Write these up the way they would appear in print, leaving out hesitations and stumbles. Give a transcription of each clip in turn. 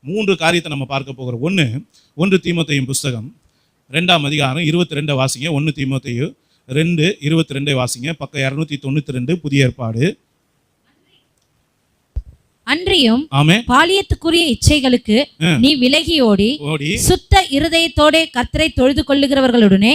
3 காரியத்தை நம்ம பார்க்க போகிறோம். ஒன்று தீமோத்தேயு புஸ்தகம் 2ஆம் அதிகாரம் 22 வாசிங்க. 1 தீமோத்தேயு 2:22 வாசிங்க. பக்கம் 292 புதிய ஏற்பாடு. அன்றியும் பாலியத்துக்குரிய இச்சைகளுக்கு நீ விலகி ஓடி சுத்த இருதயத்தோட கர்த்தரை தொழுது கொள்ளுகிறவர்களுடனே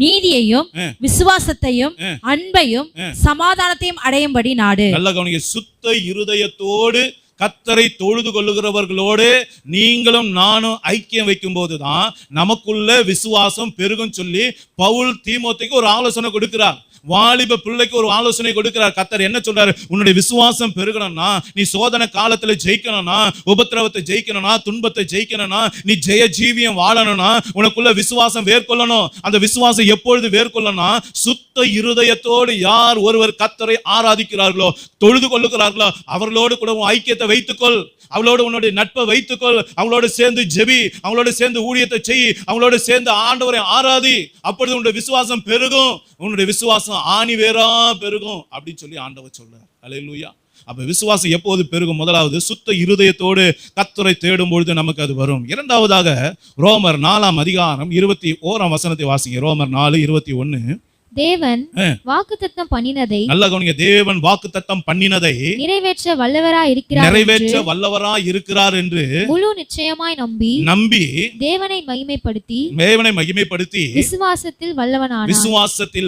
நீதியையும் விசுவாசத்தையும் அன்பையும் சமாதானத்தையும் அடையும்படி நாடு. நல்ல கவனிங்க. சுத்த இருதயத்தோடு கர்த்தரை தொழுது கொள்ளுகிறவர்களோடு நீங்களும் நானும் ஐக்கியம் வைக்கும் போதுதான் நமக்குள்ள விசுவாசம் பெருகும் சொல்லி பவுல் தீமோத்தேயுக்கு ஒரு ஆலோசனை கொடுக்கிறார். வாலிப பிள்ளைக்கு ஒரு ஆலோசனை கொடுக்கிறார். கர்த்தர் என்ன சொல்றாரு? உன்னுடைய விசுவாசம் பெருகணும்னா, நீ சோதனை காலத்துல ஜெயிக்கணும்னா, உபத்திரவத்தை ஜெயிக்கணும்னா, துன்பத்தை ஜெயிக்கணும்னா, நீ ஜெய ஜீவியம் வாழணும்னா உனக்குள்ள விசுவாசம் வேர்கொள்ளணும். அந்த விசுவாசம் எப்பொழுது வேர்கொள்ளணும்னா, சுத்த இருதயத்தோடு யார் ஒருவர் கர்த்தரை ஆராதிக்கிறார்களோ, தொழுது கொள்ளுகிறார்களோ அவர்களோடு கூட ஐக்கியத்தை வைத்துக்கொள். அவளோடு உன்னுடைய நட்பை வைத்துக்கொள். அவங்களோடு சேர்ந்து ஜெபி, அவங்களோடு சேர்ந்து ஊழியத்தை செய், அவங்களோடு சேர்ந்து ஆண்டவரை ஆராதி. அப்பொழுது உன்னுடைய விசுவாசம் பெருகும். உன்னுடைய விசுவாசம் ஆணி வேறா பெருகும் அப்படின்னு சொல்லி ஆண்டவர் சொல்றார். அல்லேலூயா. அப்ப விசுவாசம் எப்போது பெருகும்? முதலாவது சுத்த இருதயத்தோடு கர்த்தரை தேடும் பொழுது நமக்கு அது வரும். இரண்டாவதாக ரோமர் 4ஆம் அதிகாரம் 21ஆம் வசனத்தை வாசிங்க. ரோமர் 4:21. தேவன் வாக்குத்தத்தம் பண்ணினதை, நல்ல கவனிங்க, தேவன் வாக்குத்தத்தம் பண்ணினதை நிறைவேற்ற வல்லவராய் இருக்கிறார் என்று முழு நிச்சயமாய் நம்பி தேவனை மகிமைப்படுத்தி விசுவாசத்தில்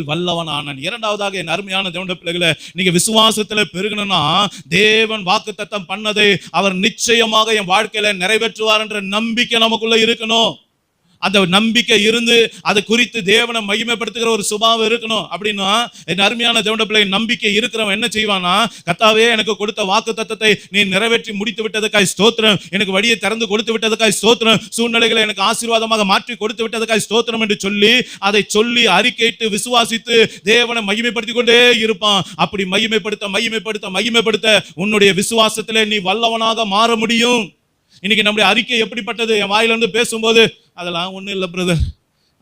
வல்லவனானான். இரண்டாவதாக என் அருமையான தேவனுடைய பிள்ளைகளே, நீங்க விசுவாசத்துல பெருகணும்னா தேவன் வாக்குத்தத்தம் பண்ணதை அவர் நிச்சயமாக என் வாழ்க்கையில நிறைவேற்றுவார் என்ற நம்பிக்கை நமக்குள்ள இருக்கணும். அந்த நம்பிக்கை இருந்து அது குறித்து தேவனை மகிமைப்படுத்துகிற ஒரு சுபாவம் இருக்கணும். அப்படின்னா என் அருமையான தேவனுடைய பிள்ளை, நம்பிக்கை இருக்கிறவன் என்ன செய்வானா, கர்த்தாவே எனக்கு கொடுத்த வாக்குத்தத்தத்தை நீ நிறைவேற்றி முடித்து விட்டதுக்காய் ஸ்தோத்திரம், எனக்கு வழியை திறந்து கொடுத்து விட்டதுக்காய் ஸ்தோத்திரம், சூழ்நிலைகளை எனக்கு ஆசீர்வாதமாக மாற்றி கொடுத்து விட்டதுக்காய் ஸ்தோத்திரம் என்று அதை சொல்லி அறிக்கையிட்டு விசுவாசித்து தேவனை மகிமைப்படுத்திக் கொண்டே இருப்பான். அப்படி மகிமைப்படுத்த உன்னுடைய விசுவாசத்திலே நீ வல்லவனாக மாற முடியும். இன்னைக்கு நம்முடைய அறிக்கை எப்படிப்பட்டது? என் வாயிலிருந்து பேசும்போது அதெல்லாம் ஒன்றும் இல்லை பிரதர்,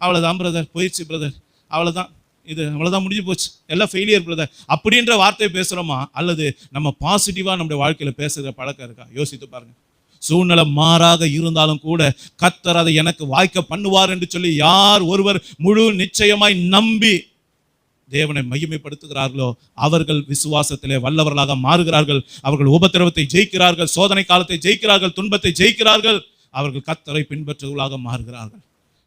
அவ்வளோதான் பிரதர், போயிடுச்சு பிரதர், அவ்வளோதான் முடிஞ்சு போச்சு, எல்லாம் ஃபெயிலியர் பிரதர் அப்படின்ற வார்த்தையை பேசுகிறோமா? அல்லது நம்ம பாசிட்டிவாக நம்முடைய வாழ்க்கையில் பேசுகிற பழக்கம் இருக்கா? யோசித்து பாருங்க. சூழ்நிலை மாறாக இருந்தாலும் கூட கர்த்தர் அதை எனக்கு வாய்க்க பண்ணுவார் என்று சொல்லி யார் ஒருவர் முழு நிச்சயமாய் நம்பி தேவனை மகிமைப்படுத்துகிறார்களோ அவர்கள் விசுவாசத்திலே வல்லவர்களாக மாறுகிறார்கள். அவர்கள் உபத்திரவத்தை ஜெயிக்கிறார்கள், சோதனை காலத்தை ஜெயிக்கிறார்கள், துன்பத்தை ஜெயிக்கிறார்கள். அவர்கள் கர்த்தரை பின்பற்றுவர்களாக மாறுகிறார்கள்.